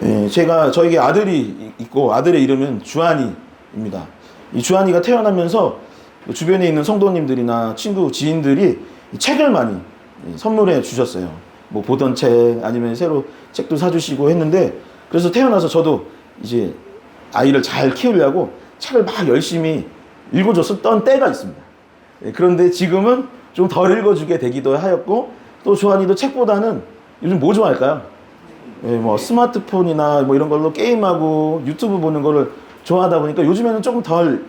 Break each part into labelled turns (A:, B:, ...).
A: 예, 저에게 아들이 있고 아들의 이름은 주한이입니다. 이 주한이가 태어나면서 주변에 있는 성도님들이나 친구, 지인들이 책을 많이 선물해 주셨어요. 뭐 보던 책 아니면 새로 책도 사주시고 했는데, 그래서 태어나서 저도 이제 아이를 잘 키우려고 책을 막 열심히 읽어줬었던 때가 있습니다. 예, 그런데 지금은 좀 덜 읽어주게 되기도 하였고, 또 주한이도 책보다는 요즘 뭐 좋아할까요? 예, 뭐 스마트폰이나 뭐 이런 걸로 게임하고 유튜브 보는 거를 좋아하다 보니까 요즘에는 조금 덜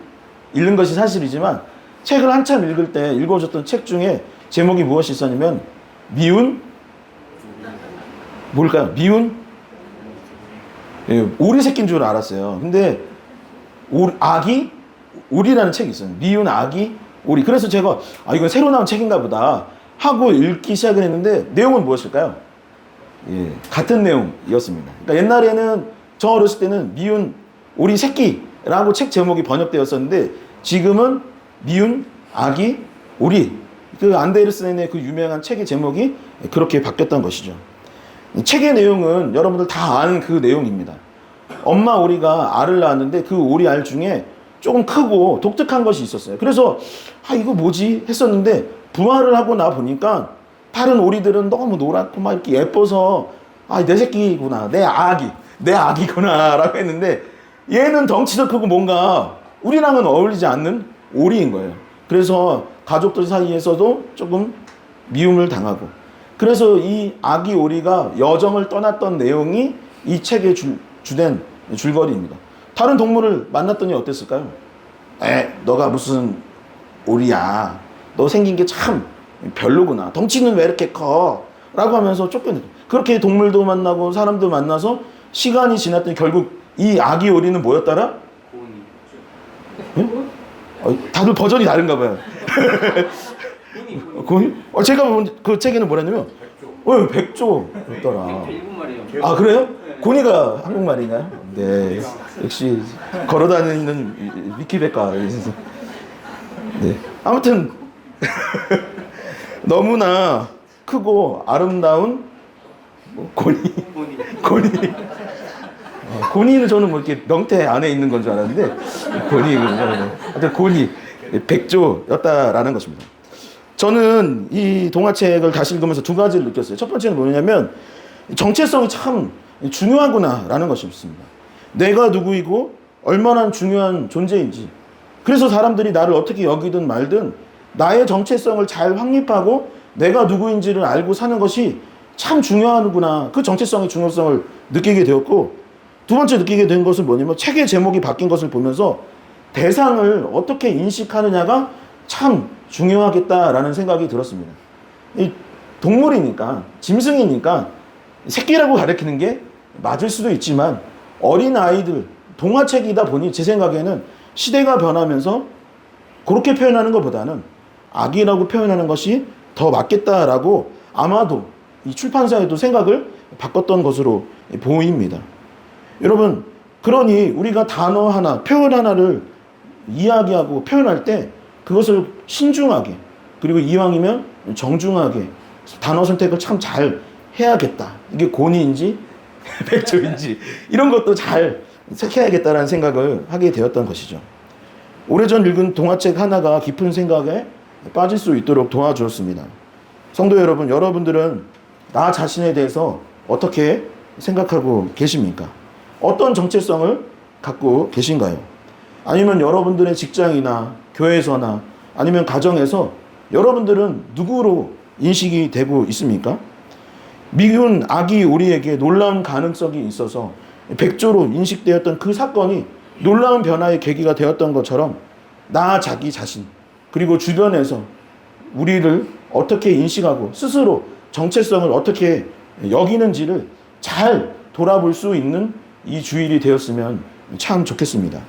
A: 읽는 것이 사실이지만, 책을 한참 읽을 때 읽어줬던 책 중에 제목이 무엇이 있었냐면 미운 뭘까요? 미운 예, 오리 새끼인 줄 알았어요. 근데 아기 오리라는 책이 있어요. 미운 아기 오리. 그래서 제가 이건 새로 나온 책인가 보다 하고 읽기 시작을 했는데, 내용은 무엇일까요? 예, 같은 내용이었습니다. 그러니까 옛날에는, 저 어렸을 때는 미운 오리 새끼라고 책 제목이 번역되었었는데, 지금은 미운 아기 오리. 그 안데르센의 그 유명한 책의 제목이 그렇게 바뀌었던 것이죠. 책의 내용은 여러분들 다 아는 그 내용입니다. 엄마 오리가 알을 낳았는데 그 오리 알 중에 조금 크고 독특한 것이 있었어요. 그래서 이거 뭐지 했었는데, 부화를 하고 나 보니까 다른 오리들은 너무 노랗고 막 이렇게 예뻐서 내 새끼구나, 내 아기구나 라고 했는데, 얘는 덩치도 크고 뭔가 우리랑은 어울리지 않는 오리인 거예요. 그래서 가족들 사이에서도 조금 미움을 당하고, 그래서 이 아기 오리가 여정을 떠났던 내용이 이 책의 주된 줄거리입니다. 다른 동물을 만났더니 어땠을까요? 너가 무슨 오리야, 너 생긴 게 참 별로구나, 덩치는 왜 이렇게 커? 라고 하면서 쫓겨내죠. 그렇게 동물도 만나고 사람도 만나서 시간이 지났더니 결국 이 아기 오리는 뭐였더라? 네? 다들 버전이 다른가 봐요. 고니? 제가 본 그 책에는 뭐랬냐면 백조였더라. 아, 그래요? 고니가 한국말인가요? 네, 역시 걸어다니는 위키백과. 네, 아무튼 너무나 크고 아름다운 고니. 고니는 저는 뭐 이렇게 명태 안에 있는 건 줄 알았는데, 하여튼 고니, 백조였다라는 것입니다. 저는 이 동화책을 다시 읽으면서 두 가지를 느꼈어요. 첫 번째는 뭐냐면, 정체성이 참 중요하구나라는 것이었습니다. 내가 누구이고 얼마나 중요한 존재인지, 그래서 사람들이 나를 어떻게 여기든 말든 나의 정체성을 잘 확립하고 내가 누구인지를 알고 사는 것이 참 중요하구나, 그 정체성의 중요성을 느끼게 되었고, 두 번째 느끼게 된 것은 뭐냐면, 책의 제목이 바뀐 것을 보면서 대상을 어떻게 인식하느냐가 참 중요하겠다라는 생각이 들었습니다. 이 동물이니까, 짐승이니까 새끼라고 가리키는 게 맞을 수도 있지만, 어린 아이들, 동화책이다 보니 제 생각에는 시대가 변하면서 그렇게 표현하는 것보다는 아기라고 표현하는 것이 더 맞겠다라고 아마도 이 출판사에도 생각을 바꿨던 것으로 보입니다. 여러분, 그러니 우리가 단어 하나, 표현 하나를 이야기하고 표현할 때 그것을 신중하게, 그리고 이왕이면 정중하게 단어 선택을 참 잘 해야겠다. 이게 고니인지 백조인지 이런 것도 잘 해야겠다라는 생각을 하게 되었던 것이죠. 오래전 읽은 동화책 하나가 깊은 생각에 빠질 수 있도록 도와주었습니다. 성도 여러분, 여러분들은 나 자신에 대해서 어떻게 생각하고 계십니까? 어떤 정체성을 갖고 계신가요? 아니면 여러분들의 직장이나 교회에서나 아니면 가정에서 여러분들은 누구로 인식이 되고 있습니까? 미운 아기 오리에게 놀라운 가능성이 있어서 백조로 인식되었던 그 사건이 놀라운 변화의 계기가 되었던 것처럼, 자기 자신, 그리고 주변에서 우리를 어떻게 인식하고 스스로 정체성을 어떻게 여기는지를 잘 돌아볼 수 있는 이 주일이 되었으면 참 좋겠습니다.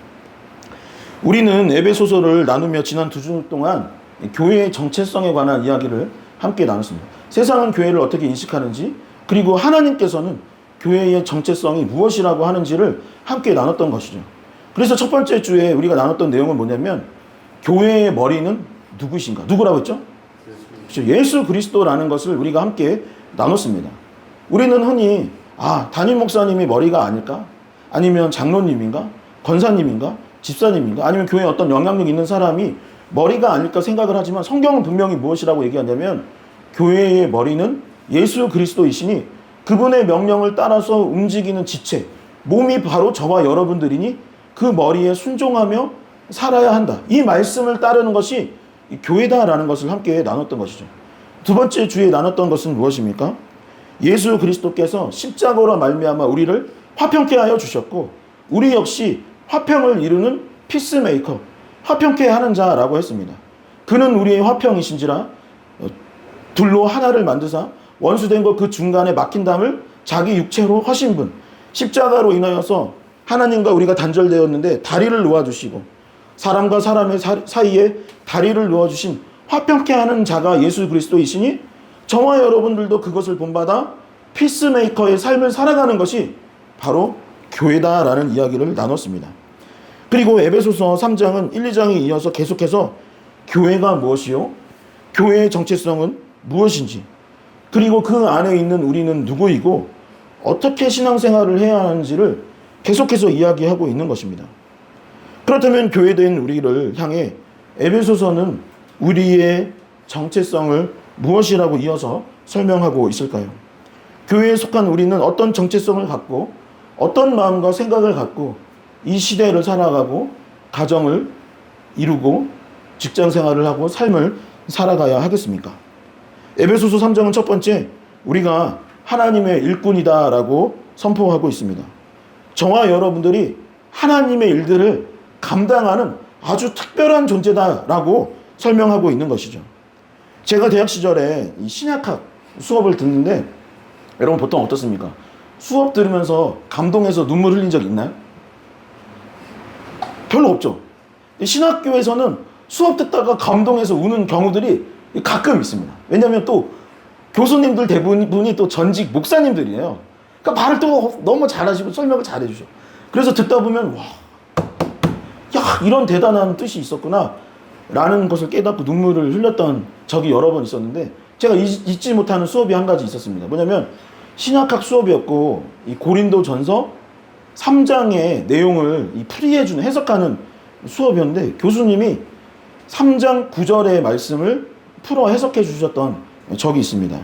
A: 우리는 에베소서를 나누며 지난 2주 동안 교회의 정체성에 관한 이야기를 함께 나눴습니다. 세상은 교회를 어떻게 인식하는지, 그리고 하나님께서는 교회의 정체성이 무엇이라고 하는지를 함께 나눴던 것이죠. 그래서 첫 번째 주에 우리가 나눴던 내용은 뭐냐면, 교회의 머리는 누구신가? 누구라고 했죠? 예수 그리스도라는 것을 우리가 함께 나눴습니다. 우리는 흔히 담임 목사님이 머리가 아닐까? 아니면 장로님인가? 권사님인가? 집사님인가? 아니면 교회에 어떤 영향력 있는 사람이 머리가 아닐까 생각을 하지만 성경은 분명히 무엇이라고 얘기하냐면 교회의 머리는 예수 그리스도이시니 그분의 명령을 따라서 움직이는 지체, 몸이 바로 저와 여러분들이니 그 머리에 순종하며 살아야 한다. 이 말씀을 따르는 것이 교회다라는 것을 함께 나눴던 것이죠. 두 번째 주에 나눴던 것은 무엇입니까? 예수 그리스도께서 십자가로 말미암아 우리를 화평케 하여 주셨고 우리 역시 화평을 이루는 피스메이커, 화평케 하는 자라고 했습니다. 그는 우리의 화평이신지라 둘로 하나를 만드사 원수된 것 그 중간에 막힌 담을 자기 육체로 하신 분, 십자가로 인하여서 하나님과 우리가 단절되었는데 다리를 놓아주시고 사람과 사람의 사이에 다리를 놓아주신 화평케 하는 자가 예수 그리스도이시니 저와 여러분들도 그것을 본받아 피스메이커의 삶을 살아가는 것이 바로 교회다라는 이야기를 나눴습니다. 그리고 에베소서 3장은 1, 2장에 이어서 계속해서 교회가 무엇이요? 교회의 정체성은 무엇인지, 그리고 그 안에 있는 우리는 누구이고 어떻게 신앙생활을 해야 하는지를 계속해서 이야기하고 있는 것입니다. 그렇다면 교회된 우리를 향해 에베소서는 우리의 정체성을 무엇이라고 이어서 설명하고 있을까요? 교회에 속한 우리는 어떤 정체성을 갖고 어떤 마음과 생각을 갖고 이 시대를 살아가고 가정을 이루고 직장생활을 하고 삶을 살아가야 하겠습니까? 에베소서 3장은 첫 번째, 우리가 하나님의 일꾼이다라고 선포하고 있습니다. 저와 여러분들이 하나님의 일들을 감당하는 아주 특별한 존재다라고 설명하고 있는 것이죠. 제가 대학 시절에 이 신약학 수업을 듣는데 여러분 보통 어떻습니까? 수업 들으면서 감동해서 눈물 흘린 적 있나요? 별로 없죠. 신학교에서는 수업 듣다가 감동해서 우는 경우들이 가끔 있습니다. 왜냐하면 또 교수님들 대부분이 또 전직 목사님들이에요. 그러니까 말을 또 너무 잘하시고 설명을 잘해주셔. 그래서 듣다 보면 와, 야, 이런 대단한 뜻이 있었구나 라는 것을 깨닫고 눈물을 흘렸던 적이 여러 번 있었는데, 제가 잊지 못하는 수업이 한 가지 있었습니다. 뭐냐면 신약학 수업이었고, 이 고린도전서 3장의 내용을 풀이해주는, 해석하는 수업이었는데 교수님이 3장 9절의 말씀을 풀어 해석해 주셨던 적이 있습니다.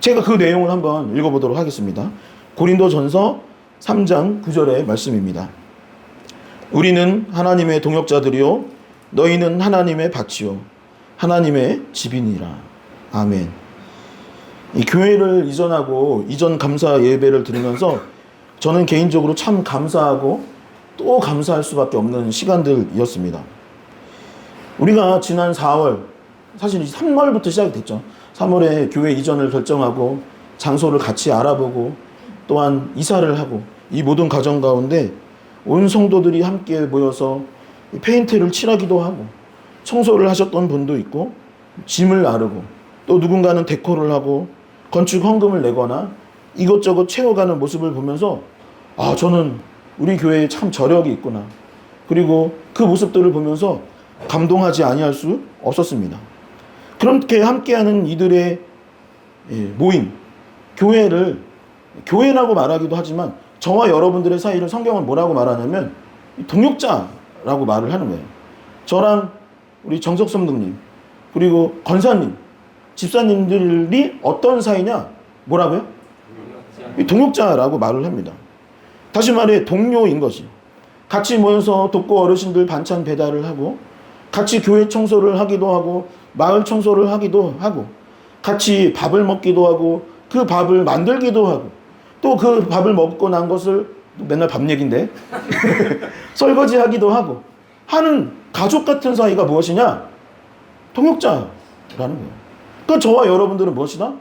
A: 제가 그 내용을 한번 읽어보도록 하겠습니다. 고린도전서 3장 9절의 말씀입니다. 우리는 하나님의 동역자들이요 너희는 하나님의 밭이요 하나님의 집이니라. 아멘. 이 교회를 이전하고 이전 감사 예배를 드리면서 저는 개인적으로 참 감사하고 또 감사할 수밖에 없는 시간들이었습니다. 우리가 지난 4월, 사실 3월부터 시작이 됐죠. 3월에 교회 이전을 결정하고 장소를 같이 알아보고 또한 이사를 하고, 이 모든 과정 가운데 온 성도들이 함께 모여서 페인트를 칠하기도 하고 청소를 하셨던 분도 있고 짐을 나르고 또 누군가는 데코를 하고 건축 헌금을 내거나 이것저것 채워가는 모습을 보면서 저는 우리 교회에 참 저력이 있구나, 그리고 그 모습들을 보면서 감동하지 아니할 수 없었습니다. 그렇게 함께하는 이들의 모임, 교회를 교회라고 말하기도 하지만 저와 여러분들의 사이를 성경은 뭐라고 말하냐면 동역자라고 말을 하는 거예요. 저랑 우리 정석 선생님 그리고 권사님, 집사님들이 어떤 사이냐? 뭐라고요? 동역자라고 말을 합니다. 다시 말해 동료인 것이. 같이 모여서 돕고 어르신들 반찬 배달을 하고 같이 교회 청소를 하기도 하고 마을 청소를 하기도 하고 같이 밥을 먹기도 하고 그 밥을 만들기도 하고 또 그 밥을 먹고 난 것을 맨날 밥 얘기인데 설거지하기도 하고 하는 가족 같은 사이가 무엇이냐? 동역자라는 거예요. 그러니까 저와 여러분들은 무엇이다?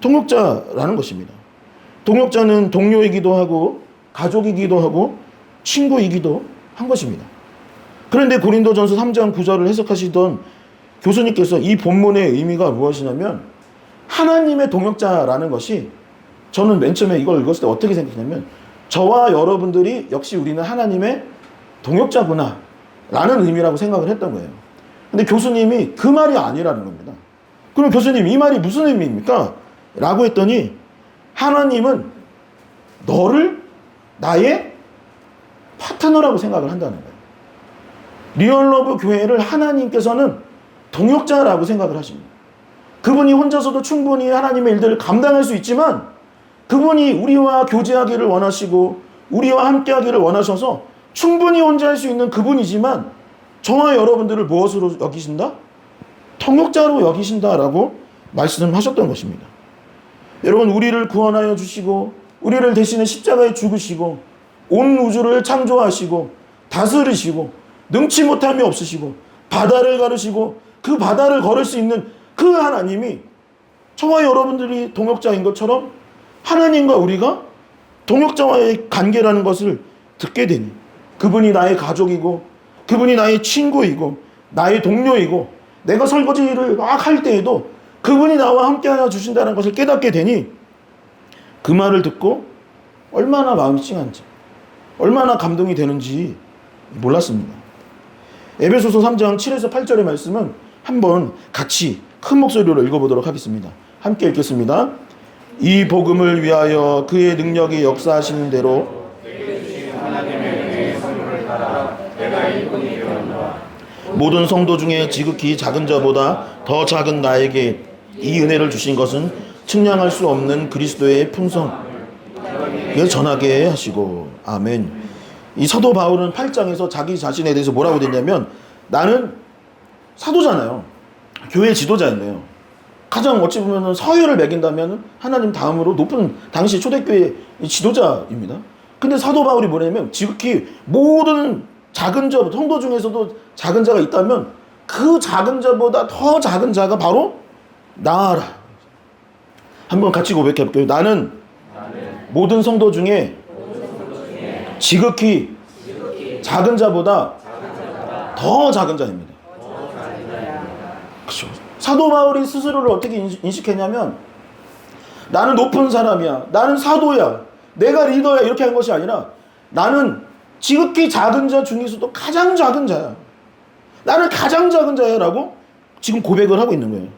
A: 동역자라는 것입니다. 동역자는 동료이기도 하고 가족이기도 하고 친구이기도 한 것입니다. 그런데 고린도전서 3장 9절을 해석하시던 교수님께서 이 본문의 의미가 무엇이냐면 하나님의 동역자라는 것이, 저는 맨 처음에 이걸 읽었을 때 어떻게 생각했냐면 저와 여러분들이 역시 우리는 하나님의 동역자구나 라는 의미라고 생각을 했던 거예요. 근데 교수님이 그 말이 아니라는 겁니다. 그럼 교수님 이 말이 무슨 의미입니까? 라고 했더니 하나님은 너를 나의 파트너라고 생각을 한다는 거예요. 리얼러브 교회를 하나님께서는 동역자라고 생각을 하십니다. 그분이 혼자서도 충분히 하나님의 일들을 감당할 수 있지만 그분이 우리와 교제하기를 원하시고 우리와 함께하기를 원하셔서 충분히 혼자 할 수 있는 그분이지만 저와 여러분들을 무엇으로 여기신다? 통역자로 여기신다라고 말씀하셨던 것입니다. 여러분, 우리를 구원하여 주시고 우리를 대신에 십자가에 죽으시고 온 우주를 창조하시고 다스리시고 능치 못함이 없으시고 바다를 가르시고 그 바다를 걸을 수 있는 그 하나님이 저와 여러분들이 동역자인 것처럼 하나님과 우리가 동역자와의 관계라는 것을 듣게 되니 그분이 나의 가족이고 그분이 나의 친구이고 나의 동료이고 내가 설거지를 막 할 때에도 그분이 나와 함께 하여 주신다는 것을 깨닫게 되니 그 말을 듣고 얼마나 마음이 찡한지 얼마나 감동이 되는지 몰랐습니다. 에베소서 3장 7에서 8절의 말씀은 한번 같이 큰 목소리로 읽어보도록 하겠습니다. 함께 읽겠습니다. 이 복음을 위하여 그의 능력이 역사하시는 대로 모든 성도 중에 지극히 작은 자보다 더 작은 나에게 이 은혜를 주신 것은 측량할 수 없는 그리스도의 풍성을 전하게 하시고. 아멘. 이 사도 바울은 8장에서 자기 자신에 대해서 뭐라고 됐냐면 나는 사도잖아요. 교회 지도자인데요. 가장 어찌 보면 서열을 매긴다면 하나님 다음으로 높은 당시 초대교회 지도자입니다. 근데 사도 바울이 뭐냐면 지극히 모든 작은 자, 성도 중에서도 작은 자가 있다면 그 작은 자보다 더 작은 자가 바로 나라. 한번 같이 고백해 볼게요. 나는 모든 성도 중에 지극히 작은 자보다 더 작은 자입니다. 그렇죠. 사도 바울이 스스로를 어떻게 인식했냐면 나는 높은 사람이야. 나는 사도야. 내가 리더야. 이렇게 한 것이 아니라 나는 지극히 작은 자 중에서도 가장 작은 자야. 나는 가장 작은 자야 라고 지금 고백을 하고 있는 거예요.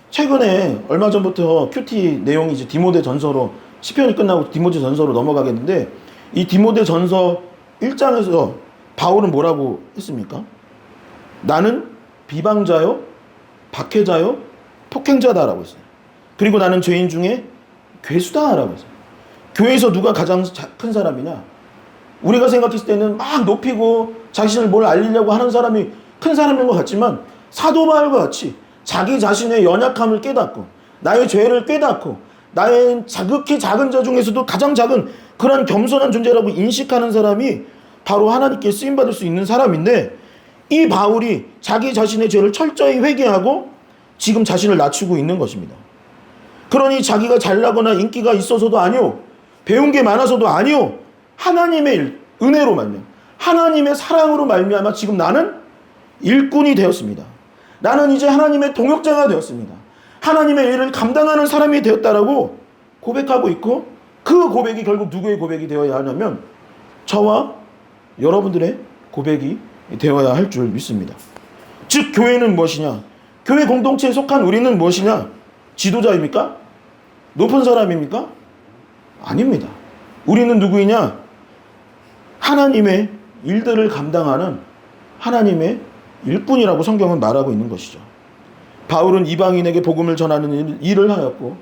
A: 최근에 얼마 전부터 큐티 내용이 이제 디모데 전서로 시편이 끝나고 디모데 전서로 넘어가겠는데 이 디모데 전서 1장에서 바울은 뭐라고 했습니까? 나는 비방자요, 박해자요, 폭행자다라고 했어요. 그리고 나는 죄인 중에 괴수다라고 했어요. 교회에서 누가 가장 큰 사람이냐? 우리가 생각했을 때는 막 높이고 자신을 뭘 알리려고 하는 사람이 큰 사람인 것 같지만 사도 바울과 같이 자기 자신의 연약함을 깨닫고 나의 죄를 깨닫고 나의 자극히 작은 자 중에서도 가장 작은 그런 겸손한 존재라고 인식하는 사람이 바로 하나님께 쓰임받을 수 있는 사람인데 이 바울이 자기 자신의 죄를 철저히 회개하고 지금 자신을 낮추고 있는 것입니다. 그러니 자기가 잘나거나 인기가 있어서도 아니요, 배운 게 많아서도 아니요, 하나님의 은혜로 말미암아 하나님의 사랑으로 말미암아 지금 나는 일꾼이 되었습니다. 나는 이제 하나님의 동역자가 되었습니다. 하나님의 일을 감당하는 사람이 되었다라고 고백하고 있고 그 고백이 결국 누구의 고백이 되어야 하냐면 저와 여러분들의 고백이 되어야 할 줄 믿습니다. 즉 교회는 무엇이냐? 교회 공동체에 속한 우리는 무엇이냐? 지도자입니까? 높은 사람입니까? 아닙니다. 우리는 누구이냐? 하나님의 일들을 감당하는 하나님의 일꾼이라고 성경은 말하고 있는 것이죠. 바울은 이방인에게 복음을 전하는 일을 하였고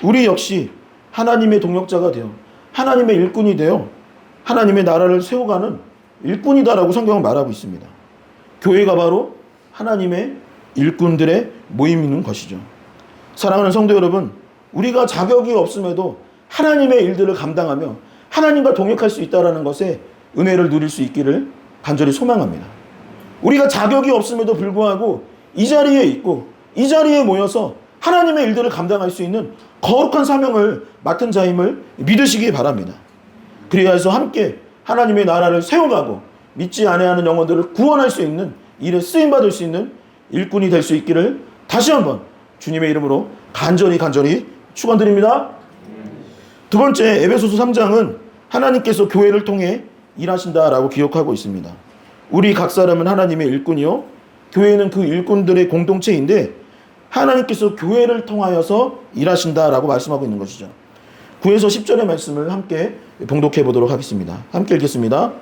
A: 우리 역시 하나님의 동역자가 되어 하나님의 일꾼이 되어 하나님의 나라를 세워가는 일꾼이다라고 성경은 말하고 있습니다. 교회가 바로 하나님의 일꾼들의 모임인 것이죠. 사랑하는 성도 여러분, 우리가 자격이 없음에도 하나님의 일들을 감당하며 하나님과 동역할 수 있다는 것에 은혜를 누릴 수 있기를 간절히 소망합니다. 우리가 자격이 없음에도 불구하고 이 자리에 있고 이 자리에 모여서 하나님의 일들을 감당할 수 있는 거룩한 사명을 맡은 자임을 믿으시기 바랍니다. 그래야 해서 함께 하나님의 나라를 세워가고 믿지 아니하는 영혼들을 구원할 수 있는 일에 쓰임받을 수 있는 일꾼이 될 수 있기를 다시 한번 주님의 이름으로 간절히 축원드립니다. 두 번째, 에베소서 3장은 하나님께서 교회를 통해 일하신다라고 기록하고 있습니다. 우리 각 사람은 하나님의 일꾼이요, 교회는 그 일꾼들의 공동체인데 하나님께서 교회를 통하여서 일하신다라고 말씀하고 있는 것이죠. 9에서 10절의 말씀을 함께 봉독해 보도록 하겠습니다. 함께 읽겠습니다.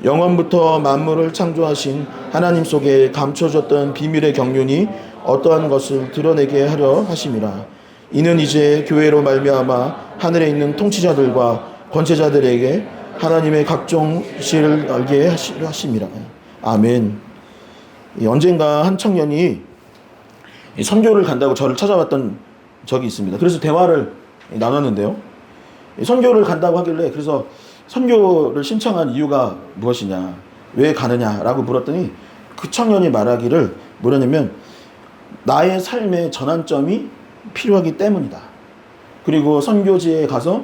A: 영원부터 만물을 창조하신 하나님 속에 감춰졌던 비밀의 경륜이 어떠한 것을 드러내게 하려 하심이라. 이는 이제 교회로 말미암아 하늘에 있는 통치자들과 권세자들에게 하나님의 각종 지혜를 알게 하심이라. 아멘. 언젠가 한 청년이 선교를 간다고 저를 찾아왔던 적이 있습니다. 그래서 대화를 나눴는데요. 선교를 간다고 하길래 그래서 선교를 신청한 이유가 무엇이냐, 왜 가느냐라고 물었더니 그 청년이 말하기를 뭐냐면 나의 삶의 전환점이 필요하기 때문이다. 그리고 선교지에 가서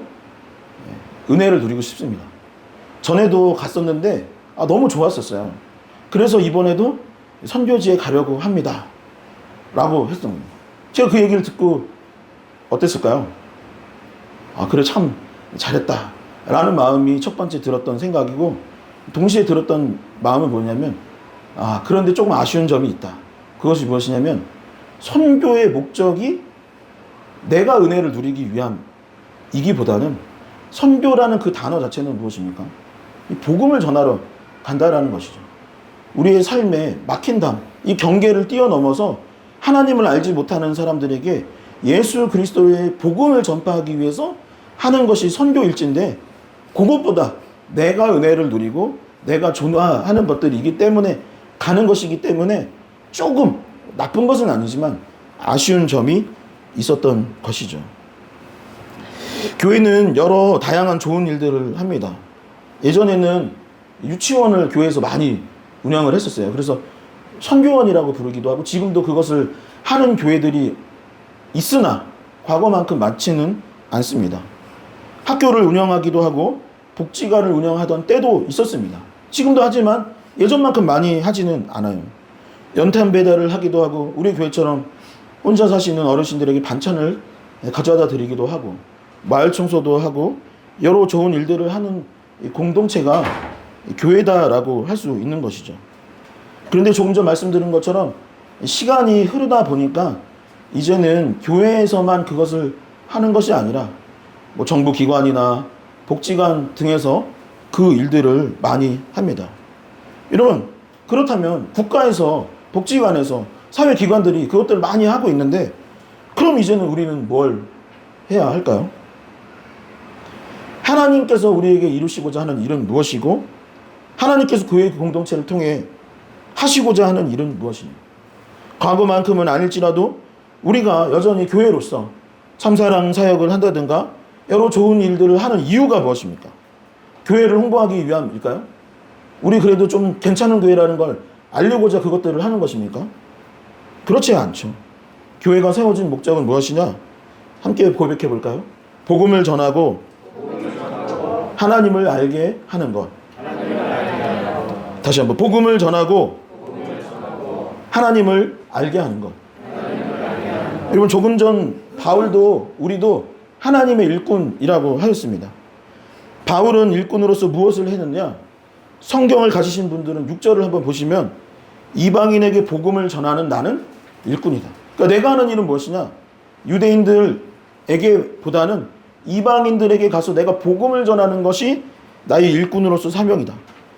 A: 은혜를 누리고 싶습니다. 전에도 갔었는데 너무 좋았었어요. 그래서 이번에도 선교지에 가려고 합니다. 라고 했습니다. 제가 그 얘기를 듣고 어땠을까요? 그래 참 잘했다 라는 마음이 첫 번째 들었던 생각이고, 동시에 들었던 마음은 뭐냐면 그런데 조금 아쉬운 점이 있다. 그것이 무엇이냐면 선교의 목적이 내가 은혜를 누리기 위함이기보다는 선교라는 그 단어 자체는 무엇입니까? 이 복음을 전하러 간다라는 것이죠. 우리의 삶에 막힌 담, 이 경계를 뛰어넘어서 하나님을 알지 못하는 사람들에게 예수 그리스도의 복음을 전파하기 위해서 하는 것이 선교일진데, 그것보다 내가 은혜를 누리고 내가 존화하는 것들이기 때문에 가는 것이기 때문에 조금 나쁜 것은 아니지만 아쉬운 점이 있었던 것이죠. 교회는 여러 다양한 좋은 일들을 합니다. 예전에는 유치원을 교회에서 많이 운영을 했었어요. 그래서 선교원이라고 부르기도 하고 지금도 그것을 하는 교회들이 있으나 과거만큼 많지는 않습니다. 학교를 운영하기도 하고 복지관을 운영하던 때도 있었습니다. 지금도 하지만 예전만큼 많이 하지는 않아요. 연탄 배달을 하기도 하고 우리 교회처럼 혼자 사시는 어르신들에게 반찬을 가져다 드리기도 하고 마을 청소도 하고 여러 좋은 일들을 하는 공동체가 교회다라고 할 수 있는 것이죠. 그런데 조금 전 말씀드린 것처럼 시간이 흐르다 보니까 이제는 교회에서만 그것을 하는 것이 아니라 정부 기관이나 복지관 등에서 그 일들을 많이 합니다. 여러분, 그렇다면 국가에서 복지관에서 사회기관들이 그것들을 많이 하고 있는데 그럼 이제는 우리는 뭘 해야 할까요? 하나님께서 우리에게 이루시고자 하는 일은 무엇이고 하나님께서 교회 공동체를 통해 하시고자 하는 일은 무엇이냐? 과거만큼은 아닐지라도 우리가 여전히 교회로서 참사랑 사역을 한다든가 여러 좋은 일들을 하는 이유가 무엇입니까? 교회를 홍보하기 위함일까요? 우리 그래도 좀 괜찮은 교회라는 걸 알리고자 그것들을 하는 것입니까? 그렇지 않죠. 교회가 세워진 목적은 무엇이냐? 함께 고백해 볼까요? 복음을 전하고 하나님을 알게 하는 것. 다시 한번 복음을 전하고 하나님을 알게 하는 것. 여러분, 조금 전 바울도 우리도 하나님의 일꾼이라고 하였습니다. 바울은 일꾼으로서 무엇을 했느냐? 성경을 가지신 분들은 6절을 한번 보시면 이방인에게 복음을 전하는 나는 일꾼이다. 그러니까 내가 하는 일은 무엇이냐? 유대인들에게 보다는 이방인들에게 가서 내가 복음을 전하는 것이 나의 일꾼으로서 사명이다.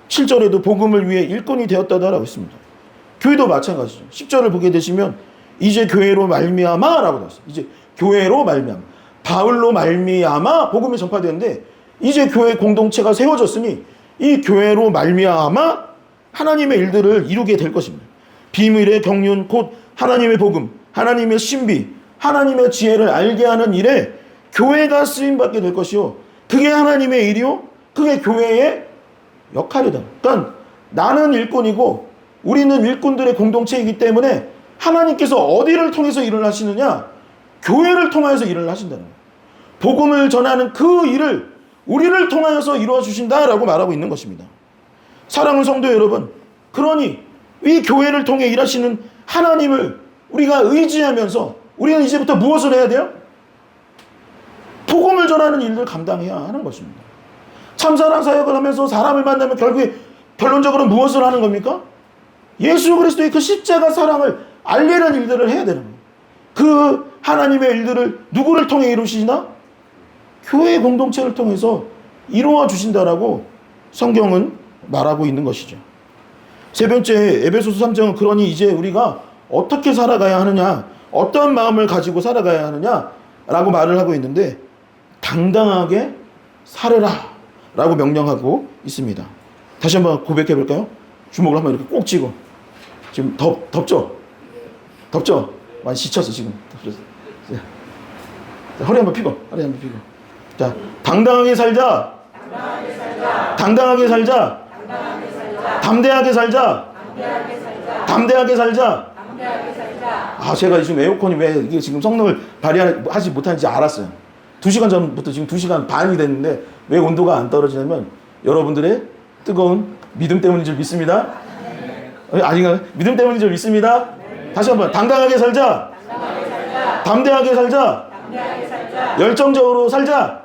A: 7절에도 복음을 위해 일꾼이 되었다라고 했습니다. 교회도 마찬가지죠. 10절을 보게 되시면 이제 교회로 말미암아라고 나와 있어요. 이제 교회로 말미암아. 바울로 말미암아 복음이 전파되는데 이제 교회 공동체가 세워졌으니 이 교회로 말미암아 하나님의 일들을 이루게 될 것입니다. 비밀의 경륜 곧 하나님의 복음, 하나님의 신비, 하나님의 지혜를 알게 하는 일에 교회가 쓰임받게 될 것이요. 그게 하나님의 일이요. 그게 교회의 역할이다. 그러니까 나는 일꾼이고 우리는 일꾼들의 공동체이기 때문에 하나님께서 어디를 통해서 일을 하시느냐? 교회를 통하여서 일을 하신다는 거예요. 복음을 전하는 그 일을 우리를 통하여서 이루어 주신다라고 말하고 있는 것입니다. 사랑하는 성도 여러분, 그러니 이 교회를 통해 일하시는 하나님을 우리가 의지하면서 우리는 이제부터 무엇을 해야 돼요? 복음을 전하는 일을 감당해야 하는 것입니다. 참사랑 사역을 하면서 사람을 만나면 결국에 결론적으로 무엇을 하는 겁니까? 예수 그리스도의 그 십자가 사랑을 알리는 일들을 해야 되는 거예요. 그 하나님의 일들을 누구를 통해 이루시나? 교회 공동체를 통해서 이루어 주신다라고 성경은 말하고 있는 것이죠. 세 번째, 에베소서 3장은 그러니 이제 우리가 어떻게 살아가야 하느냐, 어떤 마음을 가지고 살아가야 하느냐라고 말을 하고 있는데, 당당하게 살으라 라고 명령하고 있습니다. 다시 한번 고백해 볼까요? 주먹을 한번 이렇게 꼭 쥐고. 지금 덥죠? 덥죠? 많이 지쳤어 지금. 자, 허리 한번 펴고. 자, 당당하게 살자. 당당하게 살자. 담대하게 살자. 담대하게 살자. 아, 제가 지금 에어컨이 왜 이게 지금 성능을 발휘하지 못하는지 알았어요. 2시간 전부터 지금 2시간 반이 됐는데 왜 온도가 안 떨어지냐면 여러분들의 뜨거운 믿음 때문인 줄 믿습니다. 아닌가요? 믿음 때문인 줄 믿습니다. 다시 한번 당당하게 살자. 담대하게 살자. 열정적으로 살자.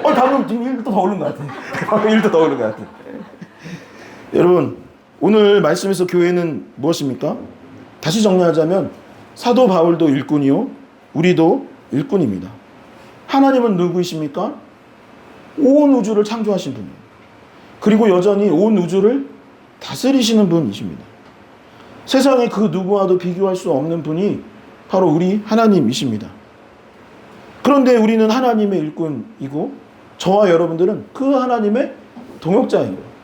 A: 방금 1도 더 오른 것 같아. 방금 1도 더 오른 것 같아. 여러분, 오늘 말씀에서 교회는 무엇입니까? 다시 정리하자면 사도 바울도 일꾼이요, 우리도 일꾼입니다. 하나님은 누구이십니까? 온 우주를 창조하신 분이에요. 그리고 여전히 온 우주를 다스리시는 분이십니다. 세상에 그 누구와도 비교할 수 없는 분이 바로 우리 하나님이십니다. 그런데 우리는 하나님의 일꾼이고 저와 여러분들은 그 하나님의 동역자예요.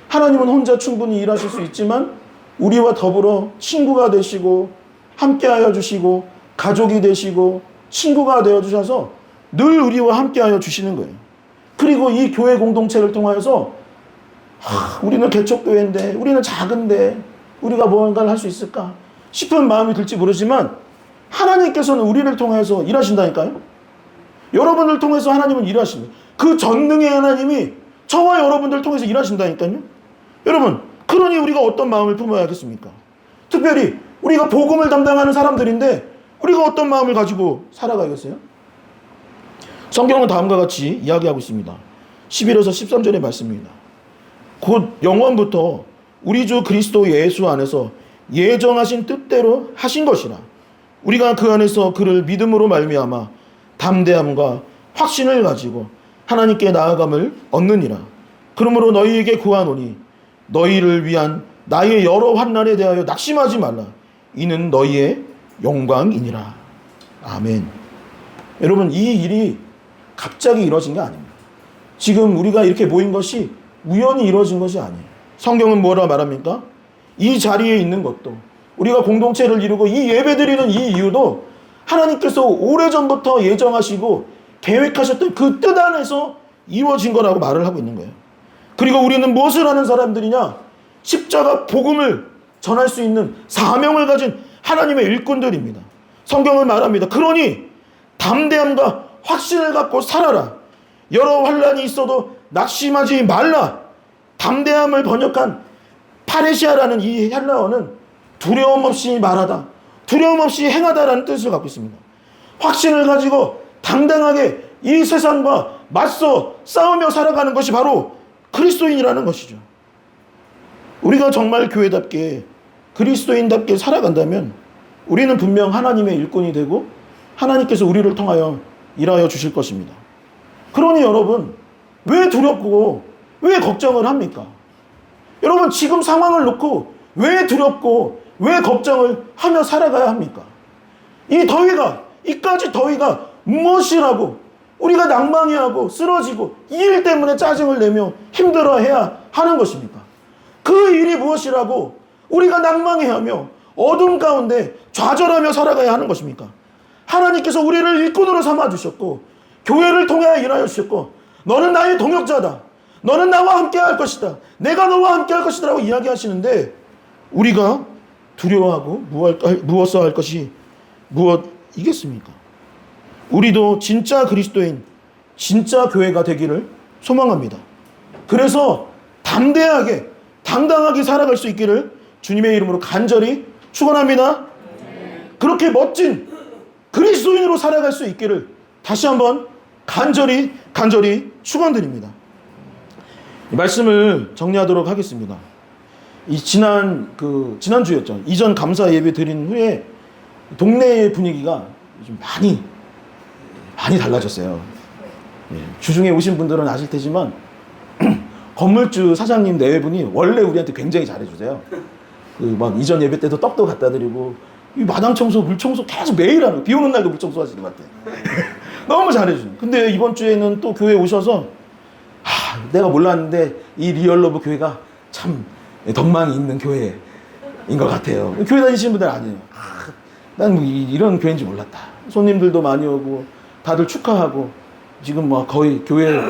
A: 하나님은 혼자 충분히 일하실 수 있지만 우리와 더불어 친구가 되시고 함께하여 주시고 가족이 되시고 친구가 되어주셔서 늘 우리와 함께하여 주시는 거예요. 그리고 이 교회 공동체를 통하여서 우리는 개척교회인데, 우리는 작은데 우리가 뭔가를 할 수 있을까 싶은 마음이 들지 모르지만 하나님께서는 우리를 통해서 일하신다니까요. 여러분을 통해서 하나님은 일하십니다. 그 전능의 하나님이 저와 여러분들 통해서 일하신다니까요. 여러분, 그러니 우리가 어떤 마음을 품어야겠습니까? 특별히 우리가 복음을 담당하는 사람들인데 우리가 어떤 마음을 가지고 살아가겠어요? 성경은 다음과 같이 이야기하고 있습니다. 11에서 13절의 말씀입니다. 곧 영원부터 우리 주 그리스도 예수 안에서 예정하신 뜻대로 하신 것이라 우리가 그 안에서 그를 믿음으로 말미암아 담대함과 확신을 가지고 하나님께 나아감을 얻느니라. 그러므로 너희에게 구하노니 너희를 위한 나의 여러 환난에 대하여 낙심하지 말라. 이는 너희의 영광이니라. 아멘. 여러분, 이 일이 갑자기 이루어진 게 아닙니다. 지금 우리가 이렇게 모인 것이 우연히 이루어진 것이 아니에요. 성경은 뭐라 말합니까? 이 자리에 있는 것도, 우리가 공동체를 이루고 이 예배드리는 이 이유도 하나님께서 오래전부터 예정하시고 계획하셨던 그 뜻 안에서 이루어진 거라고 말을 하고 있는 거예요. 그리고 우리는 무엇을 하는 사람들이냐? 십자가 복음을 전할 수 있는 사명을 가진 하나님의 일꾼들입니다. 성경은 말합니다. 그러니 담대함과 확신을 갖고 살아라. 여러 환난이 있어도 낙심하지 말라. 담대함을 번역한 파레시아라는 이 헬라어는 두려움 없이 말하다, 두려움 없이 행하다라는 뜻을 갖고 있습니다. 확신을 가지고 당당하게 이 세상과 맞서 싸우며 살아가는 것이 바로 그리스도인이라는 것이죠. 우리가 정말 교회답게 그리스도인답게 살아간다면 우리는 분명 하나님의 일꾼이 되고 하나님께서 우리를 통하여 일하여 주실 것입니다. 그러니 여러분, 왜 두렵고 왜 걱정을 합니까? 여러분, 지금 상황을 놓고 왜 두렵고 왜 걱정을 하며 살아가야 합니까? 이까지 더위가 무엇이라고 우리가 낭망해하고 쓰러지고 이 일 때문에 짜증을 내며 힘들어해야 하는 것입니까? 그 일이 무엇이라고 우리가 낭망해하며 어둠 가운데 좌절하며 살아가야 하는 것입니까? 하나님께서 우리를 일꾼으로 삼아주셨고 교회를 통해 일하여 주셨고 너는 나의 동역자다, 너는 나와 함께 할 것이다, 내가 너와 함께 할 것이다 라고 이야기하시는데 우리가 두려워하고 무엇을 할 것이 무엇이겠습니까? 우리도 진짜 그리스도인, 진짜 교회가 되기를 소망합니다. 그래서 담대하게 당당하게 살아갈 수 있기를 주님의 이름으로 간절히 축원합니다. 그렇게 멋진 그리스도인으로 살아갈 수 있기를 다시 한번 간절히 축원드립니다. 이 말씀을 정리하도록 하겠습니다. 지난주였죠. 이전 감사 예배 드린 후에 동네의 분위기가 좀 많이 달라졌어요. 주중에 오신 분들은 아실 테지만 건물주 사장님 내외분이 원래 우리한테 굉장히 잘해주세요. 그 막 이전 예배 때도 떡도 갖다 드리고 이 마당 청소, 물 청소 계속 매일 하는, 비 오는 날도 물 청소 하시는 것 같아요. 너무 잘해주세요. 근데 이번 주에는 또 교회 오셔서 내가 몰랐는데 이 리얼러브 교회가 참 덕망이 있는 교회인 것 같아요. 교회 다니시는 분들 아니에요. 난 이런 교회인지 몰랐다. 손님들도 많이 오고 다들 축하하고 지금 막 거의 교회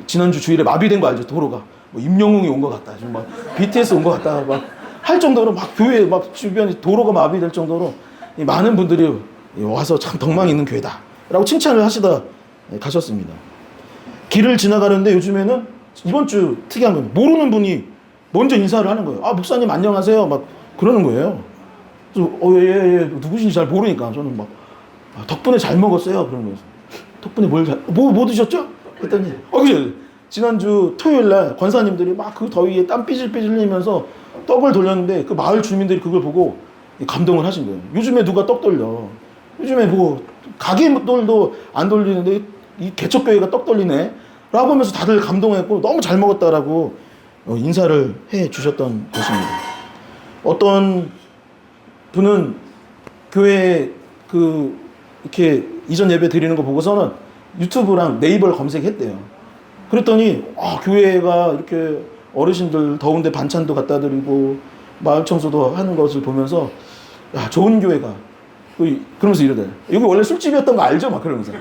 A: 지난주 주일에 마비된 거 알죠? 도로가 뭐 임영웅이 온 것 같다. 지금 막 BTS 온 것 같다. 막 할 정도로 막 교회 막 주변에 도로가 마비될 정도로 많은 분들이 와서 참 덕망이 있는 교회다 라고 칭찬을 하시다 가셨습니다. 길을 지나가는데 요즘에는 이번 주 특이한 건 모르는 분이 먼저 인사를 하는 거예요. 목사님 안녕하세요 막 그러는 거예요. 그래서 예, 누구신지 잘 모르니까 저는 막 덕분에 잘 먹었어요 그러는 거예요. 덕분에 뭐 드셨죠? 했더니 그죠? 지난주 토요일 날 권사님들이 막 그 더위에 땀 삐질삐질 흘리면서 떡을 돌렸는데 그 마을 주민들이 그걸 보고 감동을 하신 거예요. 요즘에 누가 떡 돌려? 요즘에 뭐 가게들도 안 돌리는데 이 개척교회가 떡 돌리네? 라고 하면서 다들 감동했고 너무 잘 먹었다라고 인사를 해 주셨던 것입니다. 어떤 분은 교회 이렇게 이전 예배 드리는 거 보고서는 유튜브랑 네이버를 검색했대요. 그랬더니 교회가 이렇게 어르신들 더운데 반찬도 갖다 드리고 마을 청소도 하는 것을 보면서 좋은 교회가 그러면서 이러대. 여기 원래 술집이었던 거 알죠? 막 그러면서.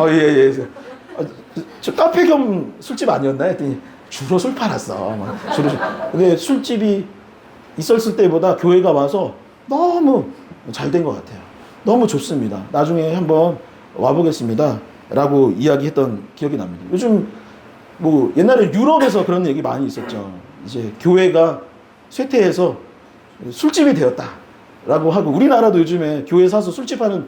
A: 예. 저 카페 겸 술집 아니었나 했더니 주로 술 팔았어. 근데 술집이 있었을 때보다 교회가 와서 너무 잘 된 것 같아요. 너무 좋습니다. 나중에 한번 와보겠습니다. 라고 이야기했던 기억이 납니다. 요즘 뭐 옛날에 유럽에서 그런 얘기 많이 있었죠. 이제 교회가 쇠퇴해서 술집이 되었다. 라고 하고 우리나라도 요즘에 교회 사서 술집 하는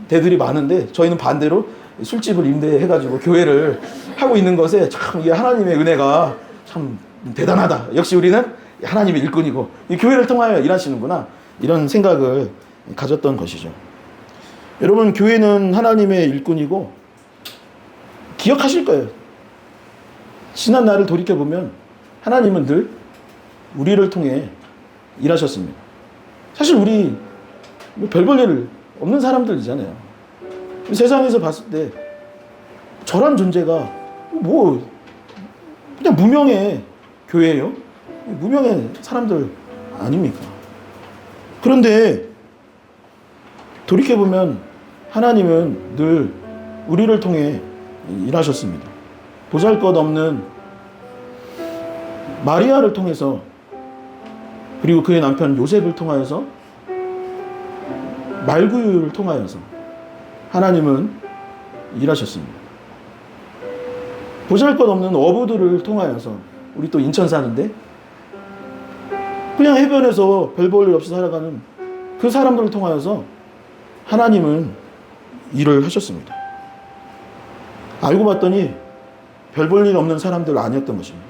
A: 데들이 많은데 저희는 반대로 술집을 임대해가지고 교회를 하고 있는 것에 참 이게 하나님의 은혜가 참 대단하다. 역시 우리는 하나님의 일꾼이고 이 교회를 통하여 일하시는구나. 이런 생각을 가졌던 것이죠. 여러분 교회는 하나님의 일꾼이고 기억하실 거예요. 지난 날을 돌이켜보면 하나님은 늘 우리를 통해 일하셨습니다. 사실 우리 별 볼 일 없는 사람들이잖아요. 세상에서 봤을 때 저런 존재가 뭐 그냥 무명의 교회예요. 무명의 사람들 아닙니까? 그런데 돌이켜보면 하나님은 늘 우리를 통해 일하셨습니다. 보잘것없는 마리아를 통해서 그리고 그의 남편 요셉을 통하여서 말구유를 통하여서 하나님은 일하셨습니다. 보잘것없는 어부들을 통하여서 우리 또 인천 사는데 그냥 해변에서 별 볼 일 없이 살아가는 그 사람들을 통하여서 하나님은 일을 하셨습니다. 알고 봤더니 별 볼 일 없는 사람들 아니었던 것입니다.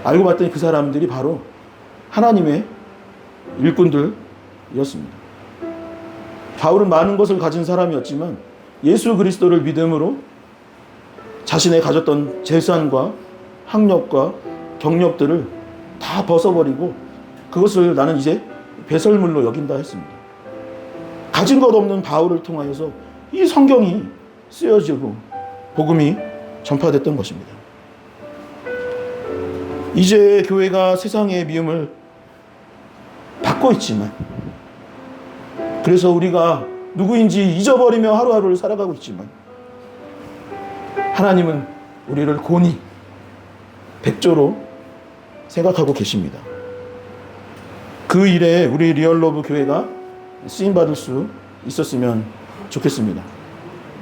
A: 알고 봤더니 그 사람들이 바로 하나님의 일꾼들이었습니다. 바울은 많은 것을 가진 사람이었지만 예수 그리스도를 믿음으로 자신의 가졌던 재산과 학력과 경력들을 다 벗어버리고 그것을 나는 이제 배설물로 여긴다 했습니다. 가진 것 없는 바울을 통하여서 이 성경이 쓰여지고 복음이 전파됐던 것입니다. 이제 교회가 세상의 미움을 받고 있지만 그래서 우리가 누구인지 잊어버리며 하루하루를 살아가고 있지만 하나님은 우리를 곤히 백조로 생각하고 계십니다. 그 일에 우리 리얼러브 교회가 쓰임받을 수 있었으면 좋겠습니다.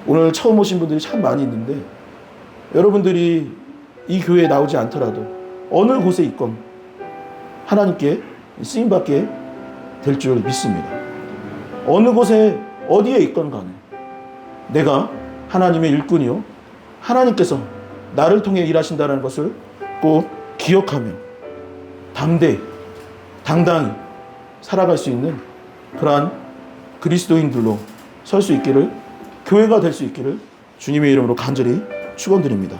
A: 오늘 처음 오신 분들이 참 많이 있는데 여러분들이 이 교회에 나오지 않더라도 어느 곳에 있건 하나님께 쓰임받게 될 줄 믿습니다. 어느 곳에 어디에 있건 간에 내가 하나님의 일꾼이요 하나님께서 나를 통해 일하신다는 것을 꼭 기억하며 당당히 살아갈 수 있는 그러한 그리스도인들로 설 수 있기를 교회가 될 수 있기를 주님의 이름으로 간절히 축원드립니다.